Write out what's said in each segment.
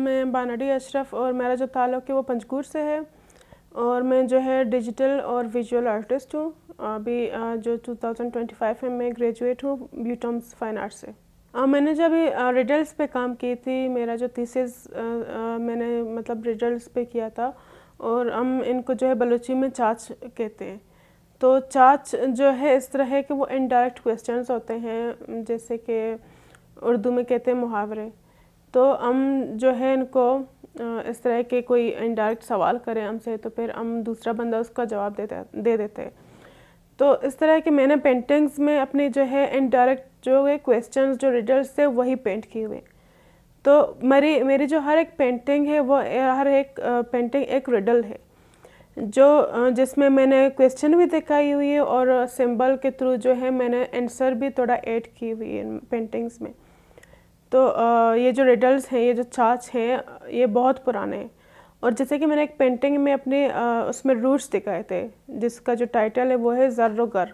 मैं बानडी अशरफ और मेरा जो ताल्लुक़ है वो पंजगुर से है और मैं जो है डिजिटल और विजुअल आर्टिस्ट हूँ। अभी जो 2025 में मैं ग्रेजुएट हूँ ब्यूटम्स फाइन आर्ट से। मैंने जब रिडल्स पे काम की थी, मेरा जो थीसिस मैंने मतलब रिडल्स पे किया था और हम इनको जो है बलूची में चाच कहते हैं। तो चाच जो है इस तरह है कि वो इनडायरेक्ट क्वेश्चंस होते हैं, जैसे कि उर्दू में कहते हैं मुहावरे। तो हम जो है इनको इस तरह के कोई इनडायरेक्ट सवाल करें हमसे तो फिर हम दूसरा बंदा उसका जवाब दे देते हैं। तो इस तरह के मैंने पेंटिंग्स में अपने जो है इनडायरेक्ट जो है क्वेश्चंस जो रिडल्स थे वही पेंट किए हुए। तो मेरी जो हर एक पेंटिंग है वो हर एक पेंटिंग एक रिडल है, जो जिसमें मैंने क्वेश्चन भी दिखाई हुई है और सिंबल के थ्रू जो है मैंने आंसर भी थोड़ा ऐड की हुई है पेंटिंग्स में। तो ये जो रिडल्स हैं, ये जो चाच हैं, ये बहुत पुराने हैं। और जैसे कि मैंने एक पेंटिंग में अपने उसमें रूट्स दिखाए थे, जिसका जो टाइटल है वो है ज़र्र गर।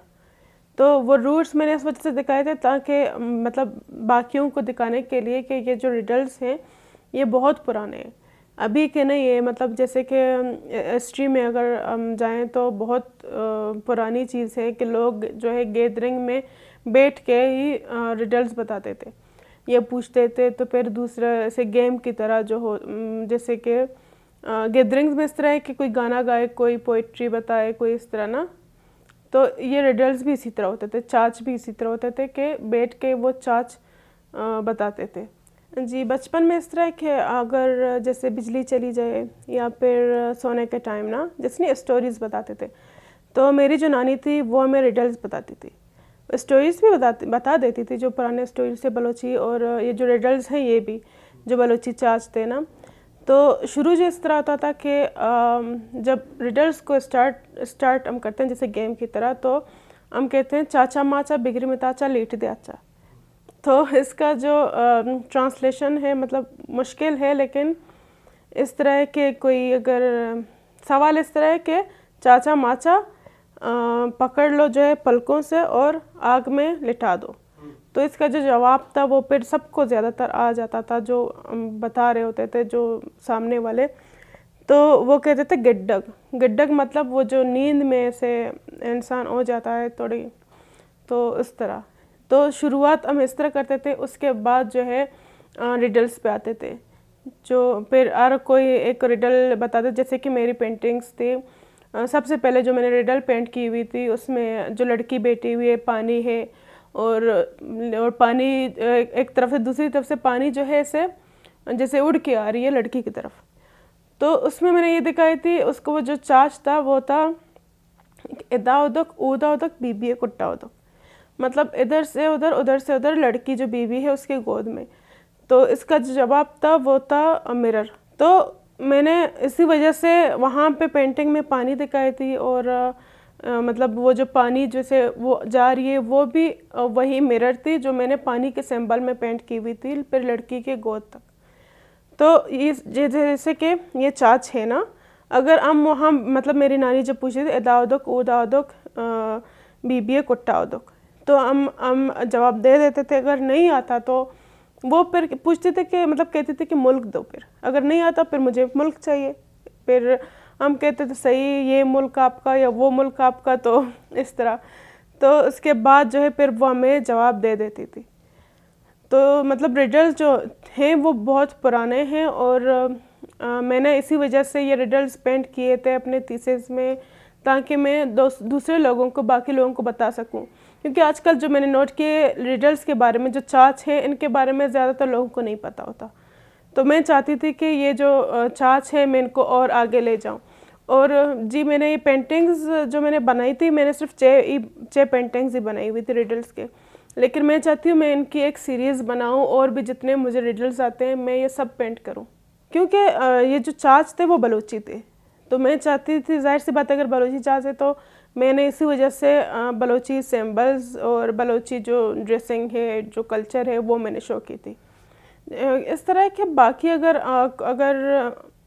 तो वो रूट्स मैंने इस वजह से दिखाए थे ताकि मतलब बाकियों को दिखाने के लिए कि ये जो रिडल्स हैं ये बहुत पुराने हैं, अभी के नहीं है। मतलब जैसे कि हिस्ट्री में अगर हम जाएँ तो बहुत पुरानी चीज़ है कि लोग जो है गैदरिंग में बैठ के ही रिडल्स बताते थे, ये पूछते थे। तो फिर दूसरा ऐसे गेम की तरह जो हो, जैसे कि गैदरिंग्स में इस तरह है कि कोई गाना गाए, कोई पोइट्री बताए, कोई इस तरह ना। तो ये रिडल्स भी इसी तरह होते थे, चाच भी इसी तरह होते थे कि बैठ के वो चाच बताते थे। जी, बचपन में इस तरह कि अगर जैसे बिजली चली जाए या फिर सोने के टाइम ना, जिसने स्टोरीज़ बताते थे, तो मेरी जो नानी थी वो हमें रिडल्स बताती थी, स्टोरीज़ भी बता देती थी, जो पुराने स्टोरीज से बलोची। और ये जो रिडल्स हैं ये भी जो बलोची चाच थे ना। तो शुरू जो इस तरह होता था कि जब रिडल्स को स्टार्ट हम करते हैं जैसे गेम की तरह, तो हम कहते हैं चाचा माचा बिगड़ी में ताचा लेट दे अच्छा। तो इसका जो ट्रांसलेशन है मतलब मुश्किल है, लेकिन इस तरह के कोई अगर सवाल इस तरह है कि चाचा माचा पकड़ लो जो है पलकों से और आग में लिटा दो। तो इसका जो जवाब था वो फिर सबको ज़्यादातर आ जाता था, जो बता रहे होते थे जो सामने वाले। तो वो कहते थे गिड्डग। गिड्डग मतलब वो जो नींद में से इंसान हो जाता है थोड़ी, तो इस तरह। तो शुरुआत हम इस तरह करते थे, उसके बाद जो है रिडल्स पे आते थे, जो फिर हर कोई एक रिडल बताते। जैसे कि मेरी पेंटिंग्स थी, सबसे पहले जो मैंने रिडल पेंट की हुई थी उसमें जो लड़की बैठी हुई है, पानी है और पानी एक तरफ से दूसरी तरफ से पानी जो है ऐसे जैसे उड़ के आ रही है लड़की की तरफ। तो उसमें मैंने ये दिखाई थी, उसको वो जो चाच था वो था इदा उदक ऊदा उदक बीबी है कुट्टा उदक, मतलब इधर से उधर उधर से उधर लड़की जो बीबी है उसके गोद में। तो इसका जो जवाब था वो था मिरर। तो मैंने इसी वजह से वहाँ पे पेंटिंग में पानी दिखाई थी और मतलब वो जो पानी जैसे वो जा रही है वो भी वही मिरर थी जो मैंने पानी के सिंबल में पेंट की हुई थी फिर लड़की के गोद तक। तो ये जैसे कि ये चाच है ना, अगर हम वहाँ मतलब मेरी नानी जब पूछी थी एदाउदक ऊदाउदक बीबी कुट्टा उदक, तो हम जवाब दे देते थे। अगर नहीं आता तो वो फिर पूछते थे कि मतलब कहते थे कि मुल्क दो, फिर अगर नहीं आता फिर मुझे मुल्क चाहिए। फिर हम कहते थे सही ये मुल्क आपका या वो मुल्क आपका, तो इस तरह। तो उसके बाद जो है फिर वो हमें जवाब दे देती थी। तो मतलब रिडल्स जो हैं वो बहुत पुराने हैं और मैंने इसी वजह से ये रिडल्स पेंट किए थे अपने थीसिस में, ताकि मैं दूसरे लोगों को, बाकी लोगों को बता सकूं। क्योंकि आजकल जो मैंने नोट किए रिडल्स के बारे में, जो चाच हैं इनके बारे में ज़्यादातर लोगों को नहीं पता होता। तो मैं चाहती थी कि ये जो चाच है मैं इनको और आगे ले जाऊं। और जी, मैंने ये पेंटिंग्स जो मैंने बनाई थी, मैंने सिर्फ 6 पेंटिंग्स ही बनाई हुई थी रिडल्स के, लेकिन मैं चाहती हूँ मैं इनकी एक सीरीज़ बनाऊँ और भी जितने मुझे रिडल्स आते हैं मैं ये सब पेंट करूँ। क्योंकि ये जो चाच थे वो बलूची थे, तो मैं चाहती थी, जाहिर सी बात अगर बलूची चाच है तो मैंने इसी वजह से बलूची सिंबल्स और बलूची जो ड्रेसिंग है, जो कल्चर है, वो मैंने शो की थी। इस तरह के बाकी अगर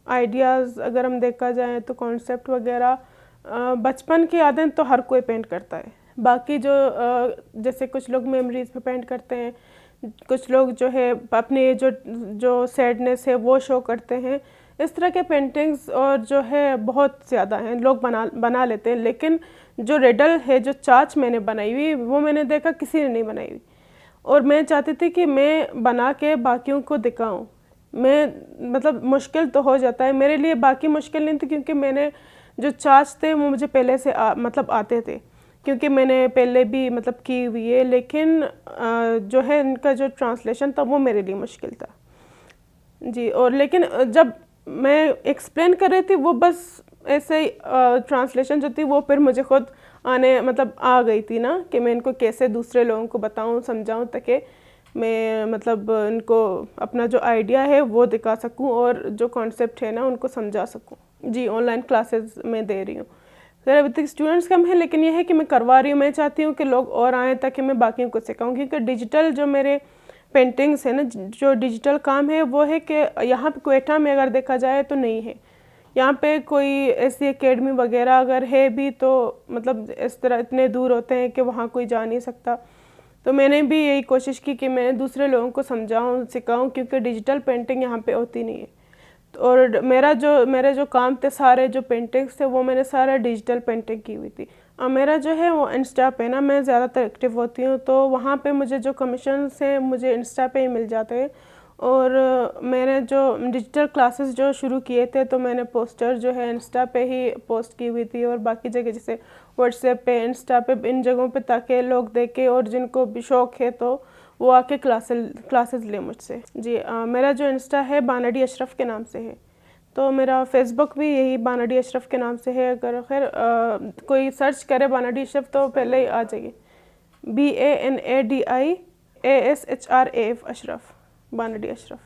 आइडियाज़ अगर हम देखा जाए तो कॉन्सेप्ट वगैरह बचपन की यादें तो हर कोई पेंट करता है। बाकी जो जैसे कुछ लोग मेमोरीज़ पे पेंट करते हैं, कुछ लोग जो है अपनी जो सैडनेस है वो शो करते हैं। इस तरह के पेंटिंग्स और जो है बहुत ज़्यादा हैं, लोग बना लेते हैं, लेकिन जो रिडल है, जो चाच मैंने बनाई हुई, वो मैंने देखा किसी ने नहीं बनाई हुई। और मैं चाहती थी कि मैं बना के बाकियों को दिखाऊं। मैं मतलब मुश्किल तो हो जाता है मेरे लिए, बाकी मुश्किल नहीं थी क्योंकि मैंने जो चाच थे वो मुझे पहले से मतलब आते थे, क्योंकि मैंने पहले भी मतलब की हुई है, लेकिन जो है इनका जो ट्रांसलेशन था वो मेरे लिए मुश्किल था जी। और लेकिन जब मैं एक्सप्लेन कर रही थी वो बस ऐसे ही ट्रांसलेशन जो थी वो फिर मुझे खुद आने मतलब आ गई थी ना, कि मैं इनको कैसे दूसरे लोगों को बताऊं, समझाऊं, ताकि मैं मतलब इनको अपना जो आइडिया है वो दिखा सकूं और जो कॉन्सेप्ट है ना उनको समझा सकूं जी। ऑनलाइन क्लासेस मैं दे रही हूँ। सर अभी तक स्टूडेंट्स कम है, लेकिन यह है कि मैं करवा रही हूँ। मैं चाहती हूँ कि लोग और आएँ ताकि मैं बाकियों को सिखाऊँ, क्योंकि डिजिटल जो मेरे पेंटिंग्स है ना, जो डिजिटल काम है वो है कि यहाँ पे क्वेटा में अगर देखा जाए तो नहीं है। यहाँ पे कोई ऐसी एकेडमी वगैरह अगर है भी तो मतलब इस तरह इतने दूर होते हैं कि वहाँ कोई जा नहीं सकता। तो मैंने भी यही कोशिश की कि मैं दूसरे लोगों को समझाऊँ, सिखाऊँ, क्योंकि डिजिटल पेंटिंग यहाँ पे होती नहीं है। और मेरे जो काम थे, सारे जो पेंटिंग्स थे वो मैंने सारा डिजिटल पेंटिंग की हुई थी। मेरा जो है वो इंस्टा पे ना, मैं ज़्यादातर एक्टिव होती हूँ, तो वहाँ पे मुझे जो कमीशंस हैं मुझे इंस्टा पे ही मिल जाते हैं। और मैंने जो डिजिटल क्लासेस जो शुरू किए थे तो मैंने पोस्टर जो है इंस्टा पे ही पोस्ट की हुई थी, और बाकी जगह जैसे व्हाट्सएप पे, इंस्टा पे, इन जगहों पे, ताकि लोग देखें और जिनको भी शौक है तो वो आके क्लासेस लें मुझसे जी। मेरा जो इंस्टा है बाना डी अशरफ के नाम से है, तो मेरा फेसबुक भी यही बाना डी अशरफ के नाम से है। अगर खैर कोई सर्च करे बाना डी अशरफ तो पहले ही आ जाएगी, BANADIASHRAF, बाना डी अशरफ।